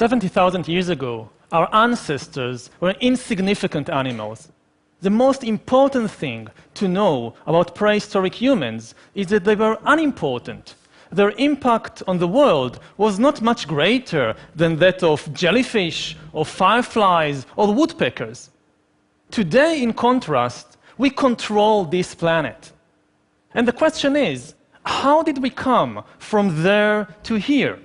70,000 years ago, our ancestors were insignificant animals. The most important thing to know about prehistoric humans is that they were unimportant. Their impact on the world was not much greater than that of jellyfish or fireflies or woodpeckers. Today, in contrast, we control this planet. And the question is, how did we come from there to here?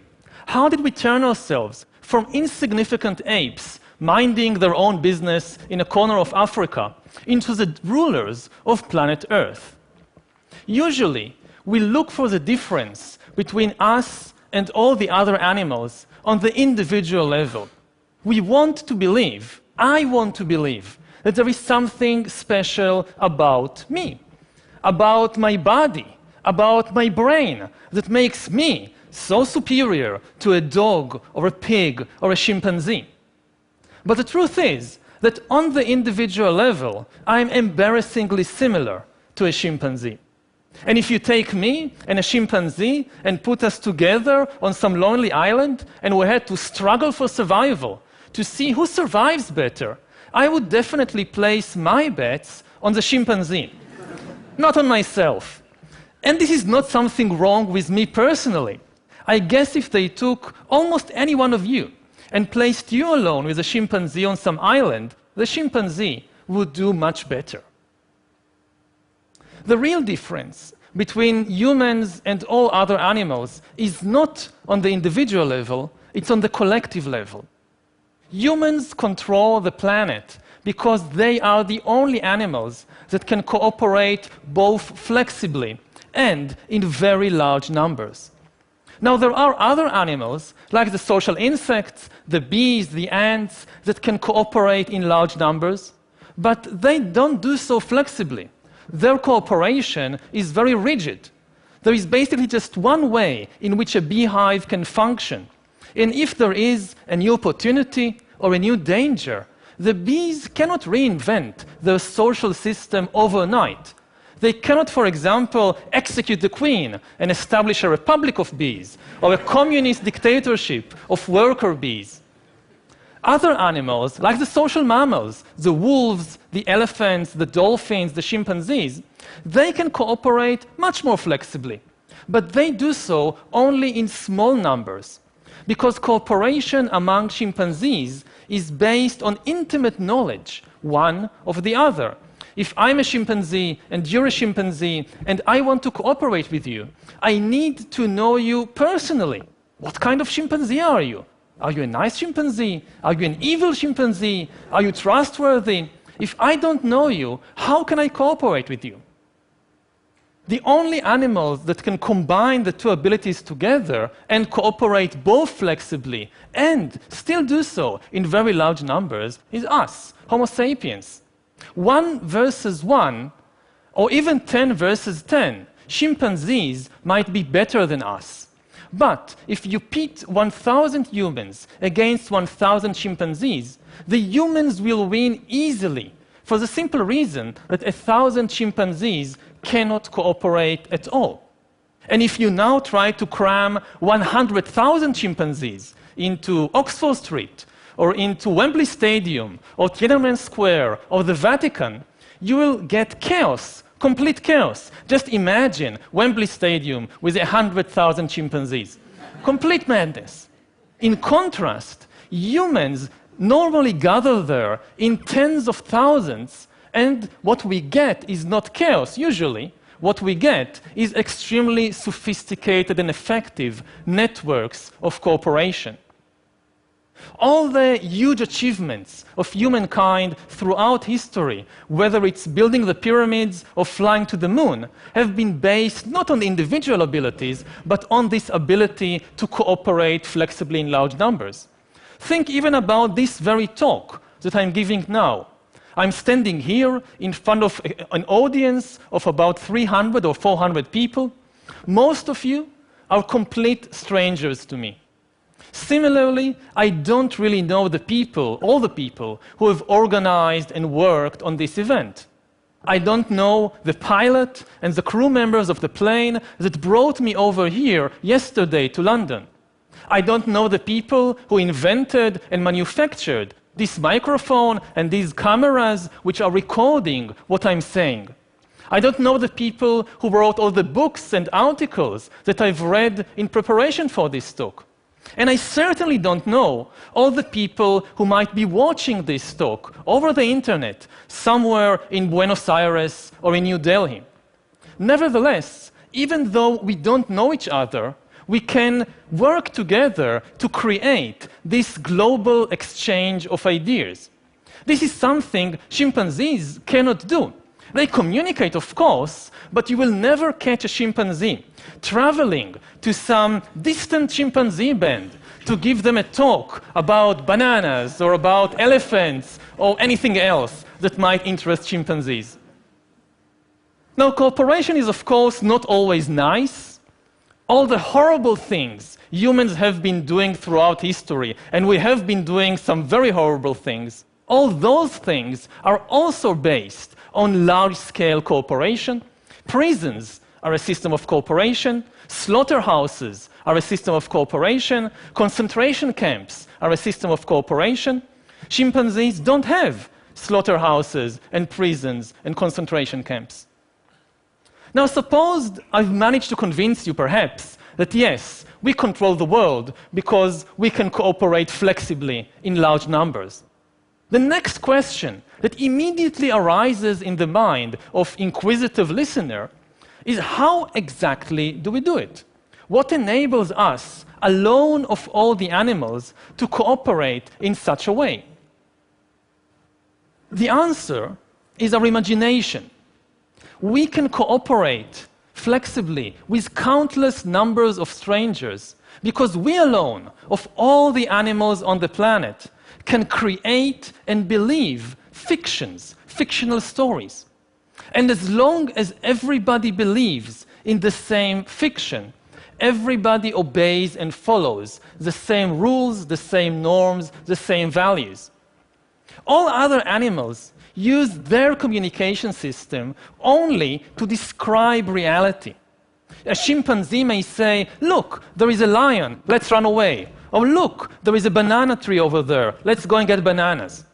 How did we turn ourselves from insignificant apes minding their own business in a corner of Africa into the rulers of planet Earth? Usually, we look for the difference between us and all the other animals on the individual level. We want to believe, I want to believe, that there is something special about me, about my body, about my brain, that makes me so superior to a dog or a pig or a chimpanzee. But the truth is that on the individual level, I'm embarrassingly similar to a chimpanzee. And if you take me and a chimpanzee and put us together on some lonely island and we had to struggle for survival to see who survives better, I would definitely place my bets on the chimpanzee, not on myself. And this is not something wrong with me personally. I guess if they took almost any one of you and placed you alone with a chimpanzee on some island, the chimpanzee would do much better. The real difference between humans and all other animals is not on the individual level, it's on the collective level. Humans control the planet because they are the only animals that can cooperate both flexibly and in very large numbers. Now, there are other animals, like the social insects, the bees, the ants, that can cooperate in large numbers, but they don't do so flexibly. Their cooperation is very rigid. There is basically just one way in which a beehive can function. And if there is a new opportunity or a new danger, the bees cannot reinvent their social system overnight. They cannot, for example, execute the queen and establish a republic of bees or a communist dictatorship of worker bees. Other animals, like the social mammals, the wolves, the elephants, the dolphins, the chimpanzees, they can cooperate much more flexibly. But they do so only in small numbers, because cooperation among chimpanzees is based on intimate knowledge, one of the other. If I'm a chimpanzee and you're a chimpanzee and I want to cooperate with you, I need to know you personally. What kind of chimpanzee are you? Are you a nice chimpanzee? Are you an evil chimpanzee? Are you trustworthy? If I don't know you, how can I cooperate with you? The only animals that can combine the two abilities together and cooperate both flexibly and still do so in very large numbers is us, Homo sapiens. 1 versus 1, or even 10 versus 10, chimpanzees might be better than us. But if you pit 1,000 humans against 1,000 chimpanzees, the humans will win easily, for the simple reason that 1,000 chimpanzees cannot cooperate at all. And if you now try to cram 100,000 chimpanzees into Oxford Street, or into Wembley Stadium, or Tiananmen Square, or the Vatican, you will get chaos, complete chaos. Just imagine Wembley Stadium with 100,000 chimpanzees. Complete madness. In contrast, humans normally gather there in tens of thousands, and what we get is not chaos, usually. What we get is extremely sophisticated and effective networks of cooperation. All the huge achievements of humankind throughout history, whether it's building the pyramids or flying to the moon, have been based not on individual abilities, but on this ability to cooperate flexibly in large numbers. Think even about this very talk that I'm giving now. I'm standing here in front of an audience of about 300 or 400 people. Most of you are complete strangers to me. Similarly, I don't really know the people, all the people, who have organized and worked on this event. I don't know the pilot and the crew members of the plane that brought me over here yesterday to London. I don't know the people who invented and manufactured this microphone and these cameras which are recording what I'm saying. I don't know the people who wrote all the books and articles that I've read in preparation for this talk. And I certainly don't know all the people who might be watching this talk over the internet somewhere in Buenos Aires or in New Delhi. Nevertheless, even though we don't know each other, we can work together to create this global exchange of ideas. This is something chimpanzees cannot do. They communicate, of course, but you will never catch a chimpanzee traveling to some distant chimpanzee band to give them a talk about bananas or about elephants or anything else that might interest chimpanzees. Now, cooperation is, of course, not always nice. All the horrible things humans have been doing throughout history, and we have been doing some very horrible things, all those things are also based on large-scale cooperation. Prisons are a system of cooperation. Slaughterhouses are a system of cooperation. Concentration camps are a system of cooperation. Chimpanzees don't have slaughterhouses and prisons and concentration camps. Now, suppose I've managed to convince you, perhaps, that yes, we control the world because we can cooperate flexibly in large numbers. The next question that immediately arises in the mind of inquisitive listener is how exactly do we do it? What enables us, alone of all the animals, to cooperate in such a way? The answer is our imagination. We can cooperate flexibly with countless numbers of strangers because we alone, of all the animals on the planet, can create and believe fictions, fictional stories. And as long as everybody believes in the same fiction, everybody obeys and follows the same rules, the same norms, the same values. All other animals use their communication system only to describe reality. A chimpanzee may say, look, there is a lion, let's run away. Or look, there is a banana tree over there, let's go and get bananas.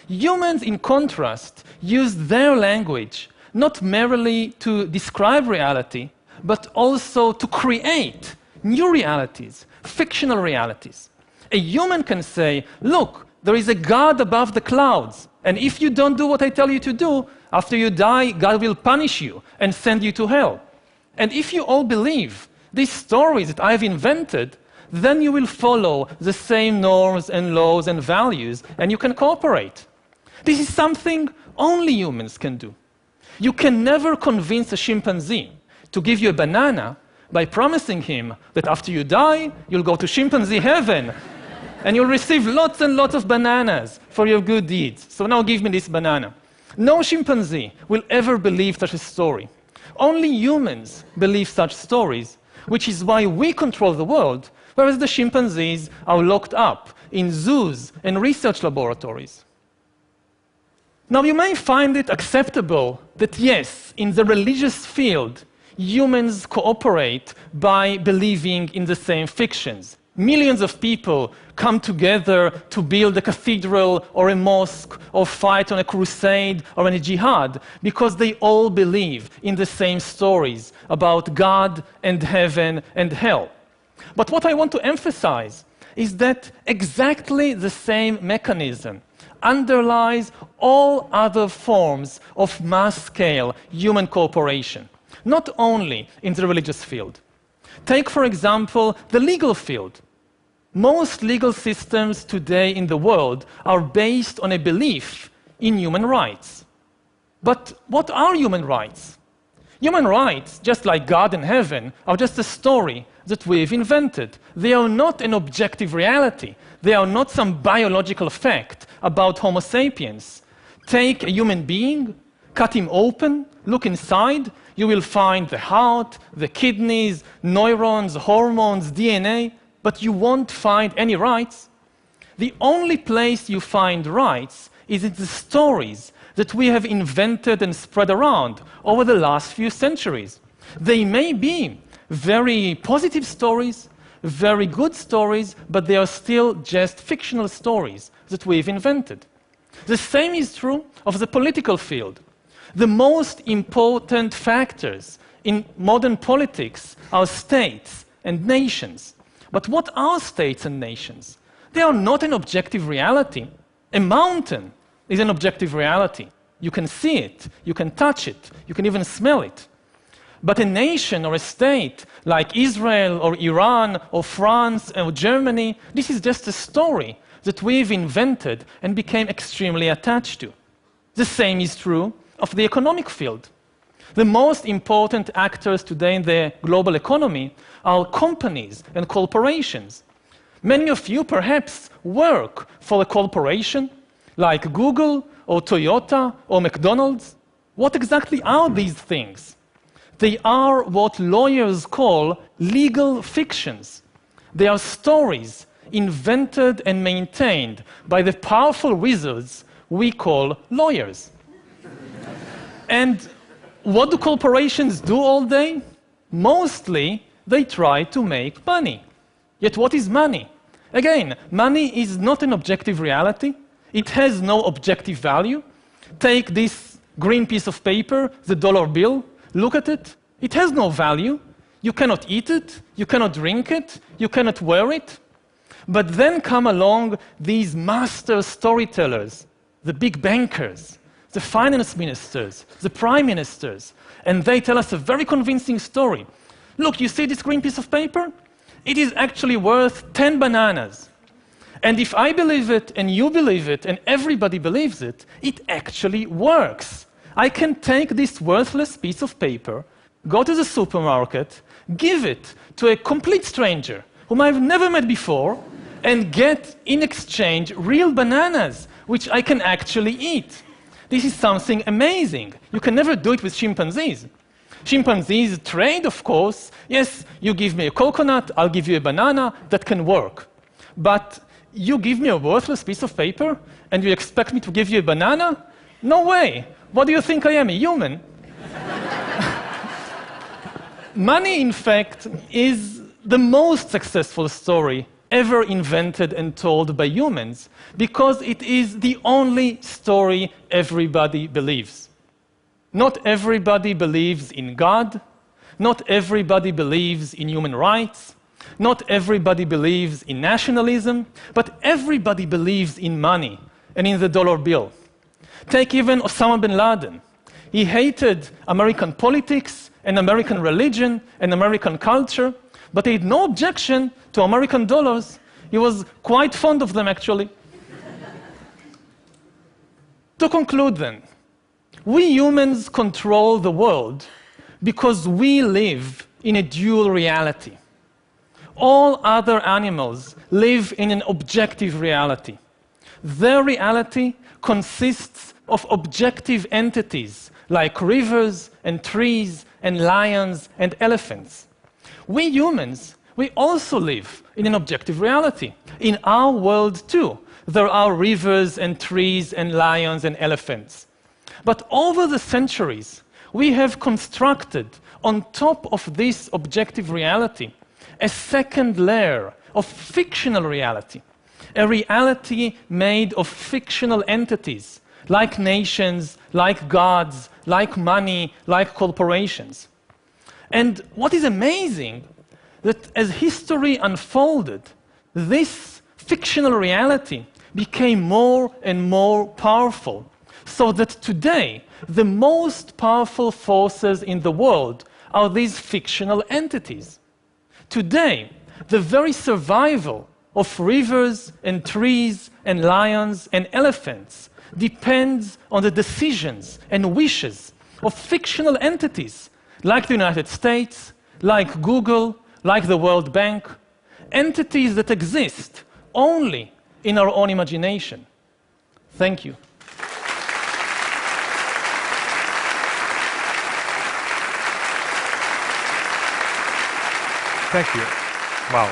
Humans, in contrast, use their language not merely to describe reality, but also to create new realities, fictional realities. A human can say, look, there is a God above the clouds, and if you don't do what I tell you to do, after you die, God will punish you and send you to hell. And if you all believe these stories that I've invented, then you will follow the same norms and laws and values, and you can cooperate. This is something only humans can do. You can never convince a chimpanzee to give you a banana by promising him that after you die, you'll go to chimpanzee heaven, and you'll receive lots and lots of bananas for your good deeds. So now give me this banana. No chimpanzee will ever believe such a story. Only humans believe such stories, which is why we control the world, whereas the chimpanzees are locked up in zoos and research laboratories. Now, you may find it acceptable that, yes, in the religious field, humans cooperate by believing in the same fictions. Millions of people come together to build a cathedral or a mosque or fight on a crusade or in a jihad because they all believe in the same stories about God and heaven and hell. But what I want to emphasize is that exactly the same mechanism underlies all other forms of mass-scale human cooperation, not only in the religious field. Take, for example, the legal field. Most legal systems today in the world are based on a belief in human rights. But what are human rights? Human rights, just like God and heaven, are just a story that we've invented. They are not an objective reality. They are not some biological fact about Homo sapiens. Take a human being, cut him open, look inside, you will find the heart, the kidneys, neurons, hormones, DNA, but you won't find any rights. The only place you find rights is in the stories that we have invented and spread around over the last few centuries. They may be very positive stories, very good stories, but they are still just fictional stories that we've invented. The same is true of the political field. The most important factors in modern politics are states and nations. But what are states and nations? They are not an objective reality. A mountain is an objective reality. You can see it, you can touch it, you can even smell it. But a nation or a state like Israel or Iran or France or Germany, this is just a story that we've invented and became extremely attached to. The same is true of the economic field. The most important actors today in the global economy are companies and corporations. Many of you perhaps work for a corporation like Google or Toyota or McDonald's. What exactly are these things? They are what lawyers call legal fictions. They are stories invented and maintained by the powerful wizards we call lawyers. And what do corporations do all day? Mostly, they try to make money. Yet what is money? Again, money is not an objective reality. It has no objective value. Take this green piece of paper, the dollar bill, look at it. It has no value. You cannot eat it, you cannot drink it, you cannot wear it. But then come along these master storytellers, the big bankers, the finance ministers, the prime ministers, and they tell us a very convincing story. Look, you see this green piece of paper? It is actually worth 10 bananas. And if I believe it, and you believe it, and everybody believes it, it actually works. I can take this worthless piece of paper, go to the supermarket, give it to a complete stranger whom I've never met before, and get in exchange real bananas, which I can actually eat. This is something amazing. You can never do it with chimpanzees. Chimpanzees trade, of course. Yes, you give me a coconut, I'll give you a banana. That can work. But you give me a worthless piece of paper, and you expect me to give you a banana? No way. What do you think I am, a human? Money, in fact, is the most successful story ever invented and told by humans, because it is the only story everybody believes. Not everybody believes in God. Not everybody believes in human rights. Not everybody believes in nationalism. But everybody believes in money and in the dollar bill. Take even Osama bin Laden. He hated American politics and American religion and American culture, but he had no objection to American dollars. He was quite fond of them, actually. To conclude, then, we humans control the world because we live in a dual reality. All other animals live in an objective reality. Their reality consists of objective entities like rivers and trees and lions and elephants. We humans, we also live in an objective reality. In our world, too, there are rivers and trees and lions and elephants. But over the centuries, we have constructed on top of this objective reality a second layer of fictional reality, a reality made of fictional entities, like nations, like gods, like money, like corporations. And what is amazing, that as history unfolded, this fictional reality became more and more powerful, so that today, the most powerful forces in the world are these fictional entities. Today, the very survival of rivers and trees and lions and elephants depends on the decisions and wishes of fictional entities like the United States, like Google, like the World Bank, entities that exist only in our own imagination. Thank you. Thank you. Wow.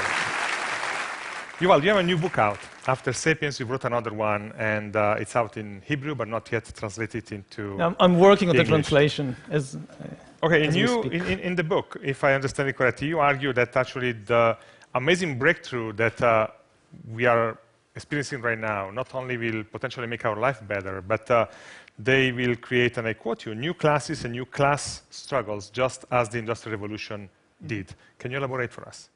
Yuval, you have a new book out. After Sapiens, you wrote another one, and it's out in Hebrew, but not yet translated into I'm working on English. the translation. Okay, in the book, if I understand it correctly, you argue that actually the amazing breakthrough that we are experiencing right now not only will potentially make our life better, but they will create, and I quote you, new classes and new class struggles, just as the Industrial Revolution did. Can you elaborate for us?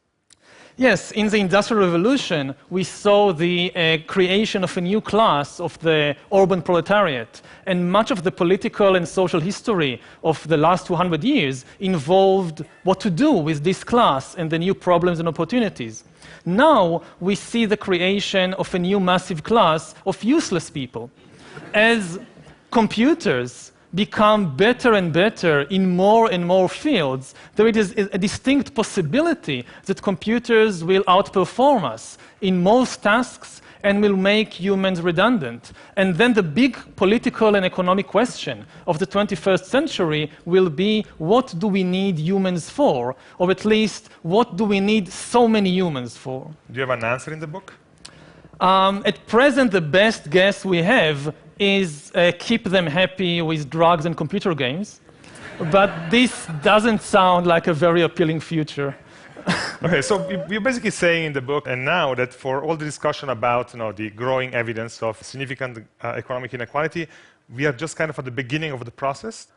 Yes, in the Industrial Revolution, we saw the creation of a new class of the urban proletariat, and much of the political and social history of the last 200 years involved what to do with this class and the new problems and opportunities. Now, we see the creation of a new massive class of useless people. As computers become better and better in more and more fields, there is a distinct possibility that computers will outperform us in most tasks and will make humans redundant. And then the big political and economic question of the 21st century will be, what do we need humans for? Or at least, what do we need so many humans for? Do you have an answer in the book? At present, the best guess we have is keep them happy with drugs and computer games. But this doesn't sound like a very appealing future. Okay, so you're basically saying in the book, and now that for all the discussion about the growing evidence of significant economic inequality, we are just kind of at the beginning of the process?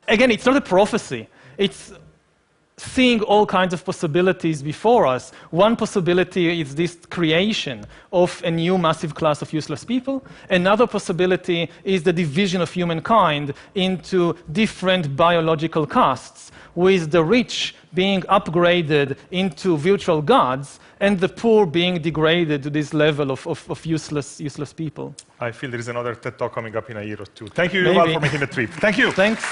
Again, it's not a prophecy. It's seeing all kinds of possibilities before us. One possibility is this creation of a new massive class of useless people. Another possibility is the division of humankind into different biological castes, with the rich being upgraded into virtual gods and the poor being degraded to this level of useless people. I feel there is another TED Talk coming up in a year or two. Thank you, Yuval, for making the trip. Thank you. Thanks.